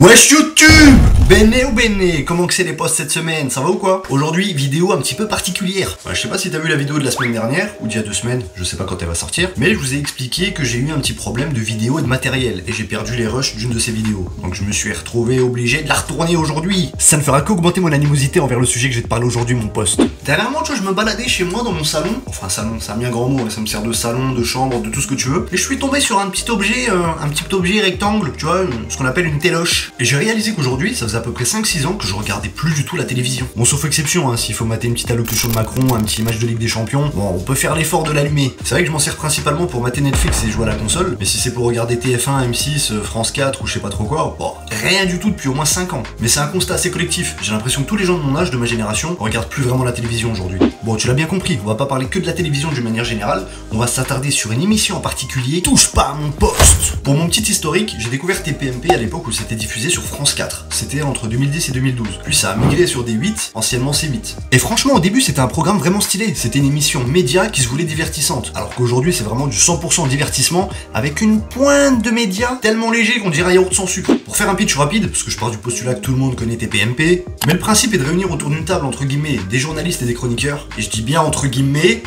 Wesh YouTube! Bene ou bene? Comment que c'est les posts cette semaine? Ça va ou quoi? Aujourd'hui, vidéo un petit peu particulière. Je sais pas si t'as vu la vidéo de la semaine dernière, ou d'il y a 2 semaines, je sais pas quand elle va sortir, mais je vous ai expliqué que j'ai eu un petit problème de vidéo et de matériel, et j'ai perdu les rushs d'une de ces vidéos. Donc je me suis retrouvé obligé de la retourner aujourd'hui. Ça ne fera qu'augmenter mon animosité envers le sujet que je vais te parler aujourd'hui, mon poste. Dernièrement, tu vois, je me baladais chez moi dans mon salon, enfin salon, c'est un bien grand mot, ça me sert de salon, de chambre, de tout ce que tu veux, et je suis tombé sur un petit objet rectangle, tu vois, ce qu'on appelle une téloche. Et j'ai réalisé qu'aujourd'hui, ça faisait à peu près 5-6 ans que je regardais plus du tout la télévision. Bon, sauf exception, hein, s'il faut mater une petite allocution de Macron, un petit match de Ligue des Champions, bon, on peut faire l'effort de l'allumer. C'est vrai que je m'en sers principalement pour mater Netflix et jouer à la console, mais si c'est pour regarder TF1, M6, France 4 ou je sais pas trop quoi, bon, rien du tout depuis au moins 5 ans. Mais c'est un constat assez collectif. J'ai l'impression que tous les gens de mon âge, de ma génération, regardent plus vraiment la télévision aujourd'hui. Bon, tu l'as bien compris, on va pas parler que de la télévision d'une manière générale, on va s'attarder sur une émission en particulier, touche pas à mon poste. Pour mon petit historique, j'ai découvert TPMP à l'époque où c'était diffusé sur France 4. C'était entre 2010 et 2012. Puis ça a migré sur D8, anciennement C8. Et franchement, au début, c'était un programme vraiment stylé. C'était une émission média qui se voulait divertissante. Alors qu'aujourd'hui, c'est vraiment du 100% divertissement avec une pointe de média tellement léger qu'on dirait un yaourt sans sucre. Pour faire un pitch rapide, parce que je pars du postulat que tout le monde connaît TPMP, mais le principe est de réunir autour d'une table, entre guillemets, des journalistes et des chroniqueurs. Et je dis bien entre guillemets,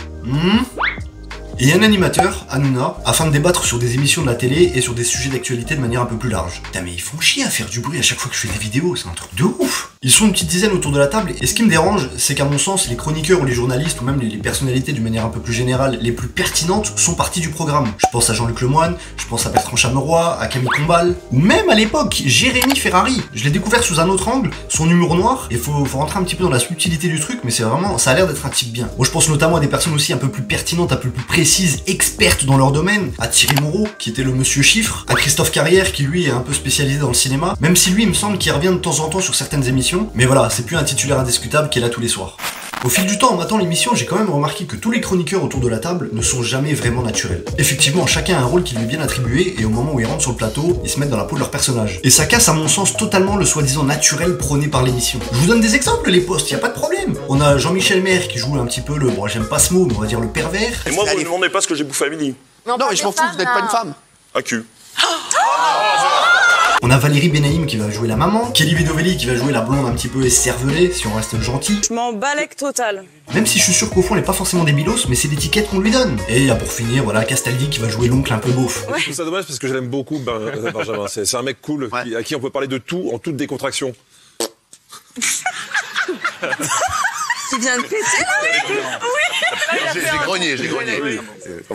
et un animateur, Hanouna, afin de débattre sur des émissions de la télé et sur des sujets d'actualité de manière un peu plus large. Putain, mais ils font chier à faire du bruit à chaque fois que je fais des vidéos, c'est un truc de ouf! Ils sont une petite dizaine autour de la table, et ce qui me dérange, c'est qu'à mon sens, les chroniqueurs ou les journalistes, ou même les personnalités d'une manière un peu plus générale, les plus pertinentes, sont parties du programme. Je pense à Jean-Luc Lemoyne, je pense à Bertrand Chameroy, à Camille Combal, ou même à l'époque, Jérémy Ferrari. Je l'ai découvert sous un autre angle, son humour noir, et faut rentrer un petit peu dans la subtilité du truc, mais c'est vraiment, ça a l'air d'être un type bien. Moi je pense notamment à des personnes aussi un peu plus pertinentes, un peu plus précises, expertes dans leur domaine, à Thierry Moreau, qui était le monsieur chiffre, à Christophe Carrière, qui lui est un peu spécialisé dans le cinéma, même si lui il me semble qu'il revient de temps en temps sur certaines émissions, mais voilà, c'est plus un titulaire indiscutable qui est là tous les soirs. Au fil du temps, en matant l'émission, j'ai quand même remarqué que tous les chroniqueurs autour de la table ne sont jamais vraiment naturels. Effectivement, chacun a un rôle qui lui est bien attribué, et au moment où ils rentrent sur le plateau, ils se mettent dans la peau de leur personnage. Et ça casse à mon sens totalement le soi-disant naturel prôné par l'émission. Je vous donne des exemples, les postes, y a pas de problème. On a Jean-Michel Maire qui joue un petit peu le, bon j'aime pas ce mot, mais on va dire le pervers. Et moi, vous ne demandez pas ce que j'ai bouffé à midi. Non, mais je m'en fous, vous n'êtes pas une femme. À cul. On a Valérie Benaïm qui va jouer la maman, Kelly Vedovelli qui va jouer la blonde un petit peu escervelée, si on reste gentil. Je m'en balèque total. Même si je suis sûr qu'au fond elle est pas forcément débilos, mais c'est l'étiquette qu'on lui donne. Et pour finir, voilà, Castaldi qui va jouer l'oncle un peu beauf. Je trouve ça dommage parce que je l'aime beaucoup, Benjamin. C'est un mec cool, à qui on peut parler de tout en toute décontraction. Tu viens de péter là? J'ai grogné.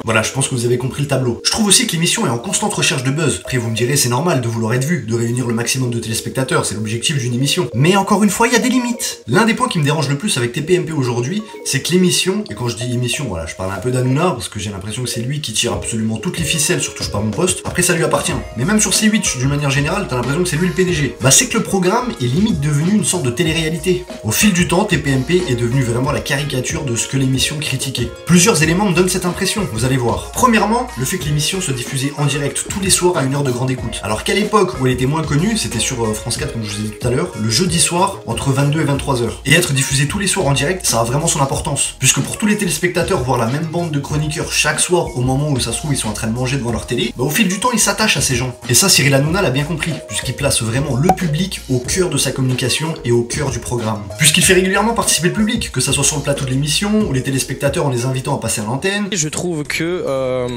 Voilà, je pense que vous avez compris le tableau. Je trouve aussi que l'émission est en constante recherche de buzz. Après, vous me direz, c'est normal de vouloir être vu, de réunir le maximum de téléspectateurs, c'est l'objectif d'une émission. Mais encore une fois, il y a des limites. L'un des points qui me dérange le plus avec TPMP aujourd'hui, c'est que l'émission, et quand je dis émission, voilà, je parle un peu d'Hanouna, parce que j'ai l'impression que c'est lui qui tire absolument toutes les ficelles sur Touche pas à mon poste. Après, ça lui appartient. Mais même sur C8, d'une manière générale, t'as l'impression que c'est lui le PDG. Bah, c'est que le programme est limite devenu une sorte de télé-réalité. Au fil du temps, TPMP est devenu vraiment la caricature de ce que l'émission critiquait. Plusieurs éléments me donnent cette impression, vous allez voir. Premièrement, le fait que l'émission se diffusait en direct tous les soirs à 1 heure de grande écoute. Alors qu'à l'époque où elle était moins connue, c'était sur France 4 comme je vous ai dit tout à l'heure, le jeudi soir entre 22 et 23 heures. Et être diffusé tous les soirs en direct, ça a vraiment son importance. Puisque pour tous les téléspectateurs, voir la même bande de chroniqueurs chaque soir au moment où ça se trouve ils sont en train de manger devant leur télé, bah au fil du temps ils s'attachent à ces gens. Et ça Cyril Hanouna l'a bien compris, puisqu'il place vraiment le public au cœur de sa communication et au cœur du programme. Puisqu'il fait régulièrement participer le public, que ça soit sur le plateau de l'émission, ou les téléspectateurs en les invitant à passer à l'antenne. Je trouve que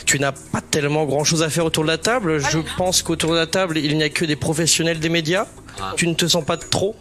tu n'as pas tellement grand chose à faire autour de la table. Je pense qu'autour de la table, il n'y a que des professionnels des médias. Tu ne te sens pas trop?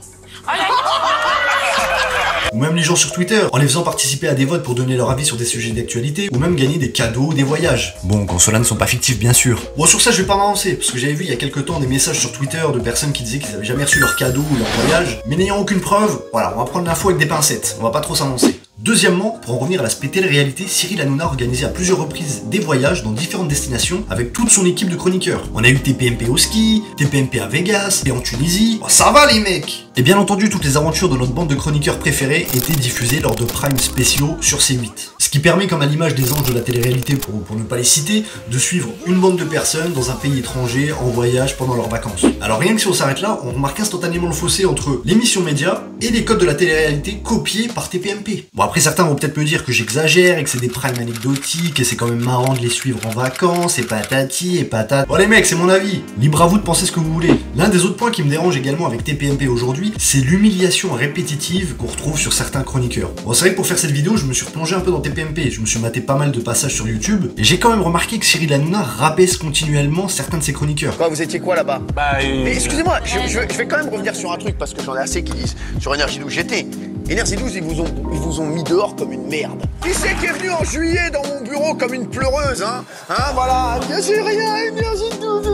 Ou même les gens sur Twitter, en les faisant participer à des votes pour donner leur avis sur des sujets d'actualité, ou même gagner des cadeaux ou des voyages. Bon, quand ceux-là ne sont pas fictifs, bien sûr. Bon, sur ça, je vais pas m'avancer, parce que j'avais vu il y a quelques temps des messages sur Twitter de personnes qui disaient qu'ils avaient jamais reçu leur cadeau ou leur voyage, mais n'ayant aucune preuve, voilà, on va prendre l'info avec des pincettes, on va pas trop s'avancer. Deuxièmement, pour en revenir à l'aspect télé-réalité, Cyril Hanouna a organisé à plusieurs reprises des voyages dans différentes destinations avec toute son équipe de chroniqueurs. On a eu TPMP au ski, TPMP à Vegas, et en Tunisie. Oh, ça va les mecs! Et bien entendu, toutes les aventures de notre bande de chroniqueurs préférés étaient diffusées lors de primes spéciaux sur C8. Ce qui permet, comme à l'image des anges de la télé-réalité pour ne pas les citer, de suivre une bande de personnes dans un pays étranger en voyage pendant leurs vacances. Alors rien que si on s'arrête là, on remarque instantanément le fossé entre l'émission média et les codes de la télé-réalité copiés par TPMP. Bon après certains vont peut-être me dire que j'exagère et que c'est des primes anecdotiques et c'est quand même marrant de les suivre en vacances et patati et patate. Bon les mecs, c'est mon avis. Libre à vous de penser ce que vous voulez. L'un des autres points qui me dérange également avec TPMP aujourd'hui, c'est l'humiliation répétitive qu'on retrouve sur certains chroniqueurs. Bon c'est vrai que pour faire cette vidéo, je me suis replongé un peu dans TPMP, je me suis maté pas mal de passages sur YouTube et j'ai quand même remarqué que Cyril Hanouna rabaisse continuellement certains de ses chroniqueurs. Quoi, vous étiez quoi là-bas? Mais excusez-moi, je vais quand même revenir sur un truc parce que j'en ai assez qui disent sur Énergie 12 j'étais. Énergie 12, ils vous ont mis dehors comme une merde. Qui c'est qui est venu en juillet dans mon bureau comme une pleureuse, hein? Hein, voilà, j'ai rien, Énergie 12,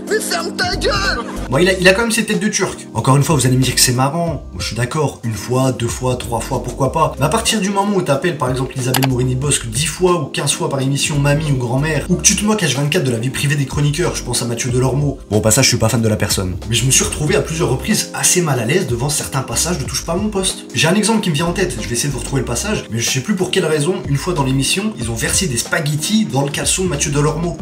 mais ferme ta gueule! Bon, il a quand même ses têtes de turc. Encore une fois, vous allez me dire que c'est marrant. Moi, je suis d'accord, une fois, 2 fois, 3 fois, pourquoi pas. Mais à partir du moment où t'appelles par exemple Isabelle Morini-Bosque 10 fois ou 15 fois par émission mamie ou grand-mère, ou que tu te moques H24 de la vie privée des chroniqueurs, je pense à Mathieu Delormeau. Bon, au passage, je suis pas fan de la personne. Mais je me suis retrouvé à plusieurs reprises assez mal à l'aise devant certains passages de Touche pas à mon poste. J'ai un exemple qui me vient en tête, je vais essayer de vous retrouver le passage, mais je sais plus pour quelle raison, une fois dans l'émission, ils ont versé des spaghettis dans le caleçon de Mathieu Delormeau.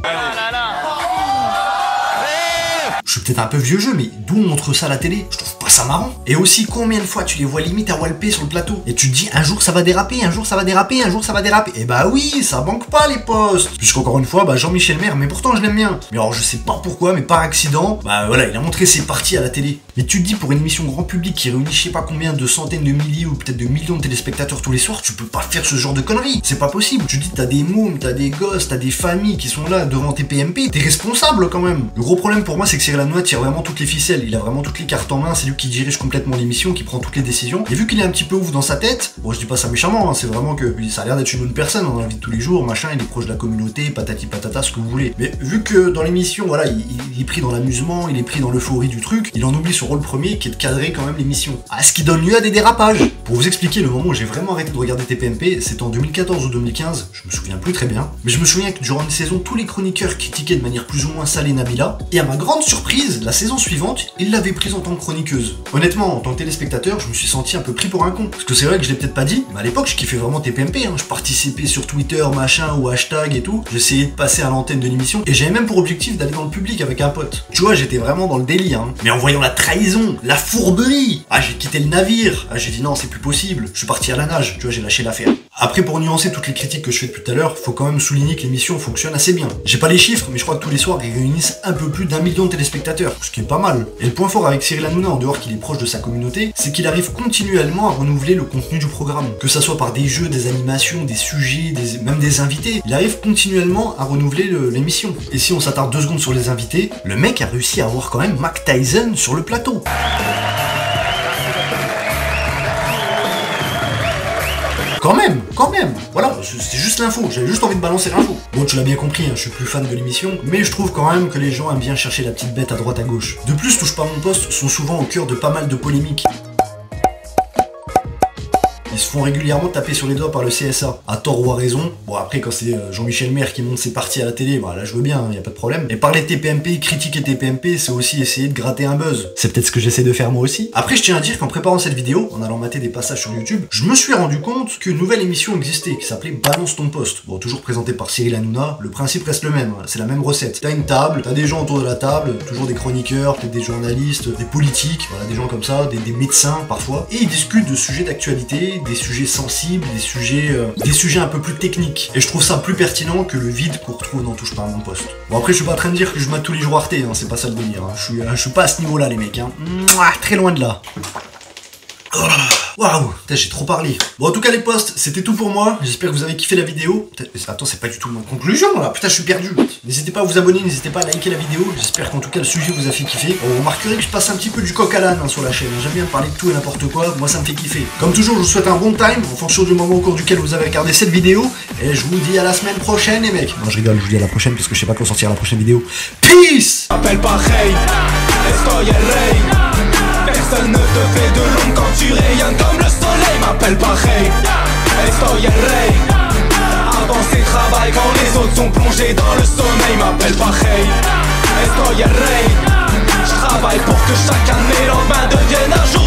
Je suis peut-être un peu vieux jeu, mais d'où on montre ça à la télé? Je trouve pas ça marrant. Et aussi, combien de fois tu les vois limite à walper sur le plateau? Et tu te dis, un jour ça va déraper, un jour ça va déraper, un jour ça va déraper. Et bah oui, ça manque pas les postes. Puisqu'encore une fois, bah Jean-Michel Maire, mais pourtant je l'aime bien. Mais alors je sais pas pourquoi, mais par accident, bah voilà, il a montré ses parties à la télé. Mais tu te dis, pour une émission grand public qui réunit je sais pas combien de centaines de milliers ou peut-être de millions de téléspectateurs tous les soirs, tu peux pas faire ce genre de conneries. C'est pas possible. Tu te dis, t'as des mômes, t'as des gosses, t'as des familles qui sont là devant TPMP, t'es responsable quand même. Le gros problème pour moi, c'est que Cyril Hanouna tire vraiment toutes les ficelles, il a vraiment toutes les cartes en main, c'est lui qui dirige complètement l'émission, qui prend toutes les décisions. Et vu qu'il est un petit peu ouf dans sa tête, bon je dis pas ça méchamment, hein, c'est vraiment que ça a l'air d'être une bonne personne dans la vie de tous les jours, machin, il est proche de la communauté, patati patata, ce que vous voulez. Mais vu que dans l'émission, voilà, il est pris dans l'amusement, il est pris dans l'euphorie du truc, il en oublie son rôle premier qui est de cadrer quand même l'émission. Ah, ce qui donne lieu à des dérapages. Pour vous expliquer le moment où j'ai vraiment arrêté de regarder TPMP, c'était en 2014 ou 2015, je me souviens plus très bien, mais je me souviens que durant une saison, tous les chroniqueurs critiquaient de manière plus ou moins salée Nabila, et à ma grande surprise, la saison suivante, il l'avait prise en tant que chroniqueuse. Honnêtement, en tant que téléspectateur, je me suis senti un peu pris pour un con. Parce que c'est vrai que je l'ai peut-être pas dit, mais à l'époque, je kiffais vraiment TPMP, hein. Je participais sur Twitter, machin, ou hashtag et tout. J'essayais de passer à l'antenne de l'émission, et j'avais même pour objectif d'aller dans le public avec un pote. Tu vois, j'étais vraiment dans le délire, hein. Mais en voyant la trahison, la fourberie, ah, j'ai quitté le navire. Ah, j'ai dit non, c'est plus possible. Je suis parti à la nage, tu vois, j'ai lâché l'affaire. Après, pour nuancer toutes les critiques que je fais depuis tout à l'heure, faut quand même souligner que l'émission fonctionne assez bien. J'ai pas les chiffres, mais je crois que tous les soirs, ils réunissent un peu plus d'1 million de téléspectateurs, ce qui est pas mal. Et le point fort avec Cyril Hanouna, en dehors qu'il est proche de sa communauté, c'est qu'il arrive continuellement à renouveler le contenu du programme. Que ça soit par des jeux, des animations, des sujets, même des invités, il arrive continuellement à renouveler l'émission. Et si on s'attarde 2 secondes sur les invités, le mec a réussi à avoir quand même Mike Tyson sur le plateau. Quand même, voilà, c'est juste l'info, j'avais juste envie de balancer l'info. Bon, tu l'as bien compris, hein, je suis plus fan de l'émission, mais je trouve quand même que les gens aiment bien chercher la petite bête à droite à gauche. De plus, Touche pas à mon poste sont souvent au cœur de pas mal de polémiques. Ils se font régulièrement taper sur les doigts par le CSA, à tort ou à raison. Bon après quand c'est Jean-Michel Maire qui monte ses parties à la télé, bah là je veux bien, y a pas de problème. Et parler de TPMP, critiquer TPMP, c'est aussi essayer de gratter un buzz. C'est peut-être ce que j'essaie de faire moi aussi. Après je tiens à dire qu'en préparant cette vidéo, en allant mater des passages sur YouTube, je me suis rendu compte qu'une nouvelle émission existait, qui s'appelait Balance ton poste. Bon toujours présentée par Cyril Hanouna, le principe reste le même, hein, c'est la même recette. T'as une table, t'as des gens autour de la table, toujours des chroniqueurs, peut-être des journalistes, des politiques, voilà des gens comme ça, des médecins parfois, et ils discutent de sujets d'actualité, des sujets sensibles, des sujets un peu plus techniques. Et je trouve ça plus pertinent que le vide qu'on retrouve dans Touche pas à mon poste. Bon après je suis pas en train de dire que je mate tous les jours Arte, hein, c'est pas ça le délire. Hein. Je suis pas à ce niveau là les mecs. Hein. Mouah, très loin de là. Waouh, j'ai trop parlé. Bon en tout cas les posts, c'était tout pour moi. J'espère que vous avez kiffé la vidéo. Attends, c'est pas du tout ma conclusion là. Putain, je suis perdu. N'hésitez pas à vous abonner, n'hésitez pas à liker la vidéo. J'espère qu'en tout cas le sujet vous a fait kiffer. Vous remarquerez que je passe un petit peu du coq à l'âne sur la chaîne. J'aime bien parler de tout et n'importe quoi. Moi ça me fait kiffer. Comme toujours, je vous souhaite un bon time en fonction du moment au cours duquel vous avez regardé cette vidéo. Et je vous dis à la semaine prochaine les mecs. Non je rigole, je vous dis à la prochaine parce que je sais pas quand sortir la prochaine vidéo. Peace. Appelle pareil, estoy el rey. Personne ne te fait de l'ombre quand tu rayonnes comme le soleil. M'appelle pareil, estoy el rey. Avance et travaille quand les autres sont plongés dans le sommeil. M'appelle pareil, estoy el rey. Je travaille pour que chacun de mes lendemains devienne un jour